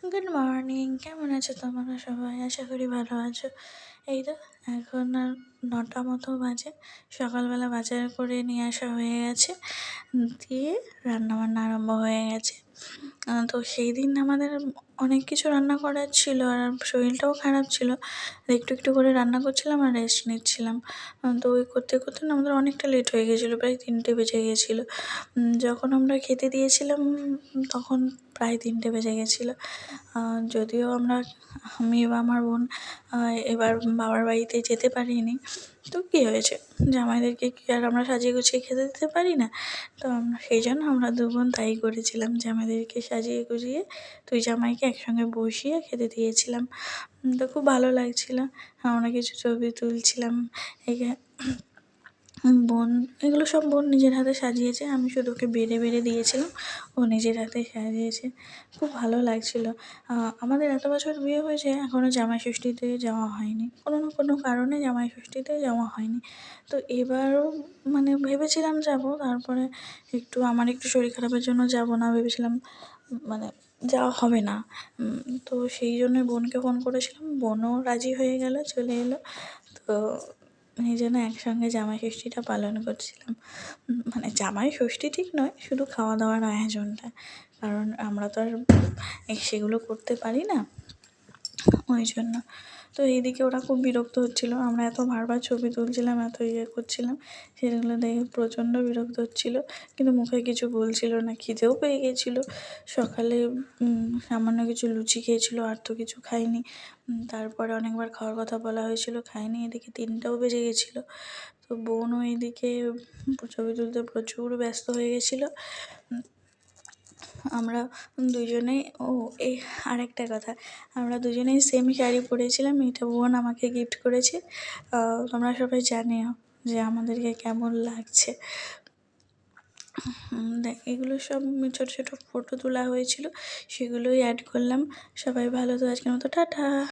Good morning, কেমন আছো তোমরা সবাই? আশা করি ভালো আছো। এই তো এখন আর 9টা মতো বাজে। সকালবেলা বাজার করে নিয়ে আসা হয়ে গেছে, দিয়ে রান্নাবান্না আরম্ভ হয়ে গেছে। তো সেই দিন আমাদের অনেক কিছু রান্না করার ছিল, আর শরীরটাও খারাপ ছিল। একটু একটু করে রান্না করছিলাম আর রেস্ট নিচ্ছিলাম। তো ওই করতে করতে না আমাদের অনেকটা লেট হয়ে গেছিলো, প্রায় 3টে বেজে গেছিলো। যখন আমরা খেতে দিয়েছিলাম তখন প্রায় 3টে বেজে গেছিলো। যদিও আমি বা আমার বোন এবার বাবার বাড়িতে যেতে পারিনি। তো কী হয়েছে, জামাইদেরকে কি আর আমরা সাজিয়ে গুছিয়ে খেতে দিতে পারি না? তো সেই জন্য আমরা 2 বোন তাই করেছিলাম, জামাইদেরকে সাজিয়ে গুজিয়ে 2 জামাইকে একসঙ্গে বসিয়ে খেতে দিয়েছিলাম। তো খুব ভালো লাগছিলো। আমরা কিছু ছবি তুলছিলাম। বোন এগুলো সব বোন নিজের হাতে সাজিয়েছে, আমি শুধু ওকে বেড়ে বেড়ে দিয়েছিলাম, ও নিজের হাতে সাজিয়েছে। খুব ভালো লাগছিলো। আমাদের এত বছর বিয়ে হয়েছে, এখনও জামাই ষষ্ঠীতে যাওয়া হয়নি, কোনো না কোনো কারণে জামাই ষষ্ঠীতে যাওয়া হয়নি। তো এবারও মানে ভেবেছিলাম যাবো, তারপরে আমার একটু শরীর খারাপের জন্য যাবো না ভেবেছিলাম, মানে যাওয়া হবে না। তো সেই জন্যই বোনকে ফোন করেছিলাম, বোনও রাজি হয়ে গেল, চলে এলো। তো এই জন্য একসঙ্গে জামাই ষষ্ঠীটা পালন করছিলাম। মানে জামাই ষষ্ঠী ঠিক নয়, শুধু খাওয়া দাওয়ার আয়োজনটা, কারণ আমরা তো আর সেগুলো করতে পারি না, ওই জন্য। তো এইদিকে ওরা খুব বিরক্ত হচ্ছিলো, আমরা এত বারবার ছবি তুলছিলাম, এত করছিলাম, সেগুলো দেখে প্রচণ্ড বিরক্ত হচ্ছিলো, কিন্তু মুখে কিছু বলছিল না। খিদেও পেয়ে গেছিলো। সকালে সামান্য কিছু লুচি খেয়েছিলো, আর তো কিছু খায়নি। তারপরে অনেকবার খাওয়ার কথা বলা হয়েছিল, খায়নি। এদিকে 3টাও বেজে গেছিলো। তো বোনও এইদিকে ছবি তুলতে প্রচুর ব্যস্ত হয়ে গেছিলো। আমরা দুজনেই এই আরেকটা কথা, আমরা দুজনেই সেম শাড়ি পরেছিলাম, এটা বোন আমাকে গিফট করেছে। তোমরা সবাই জানিও যে আমাদেরকে কেমন লাগছে। এগুলো সব ছোটো ছোটো ফটো তোলা হয়েছিল, সেগুলোই অ্যাড করলাম। সবাই ভালো তো, আজকের মতো টাটা।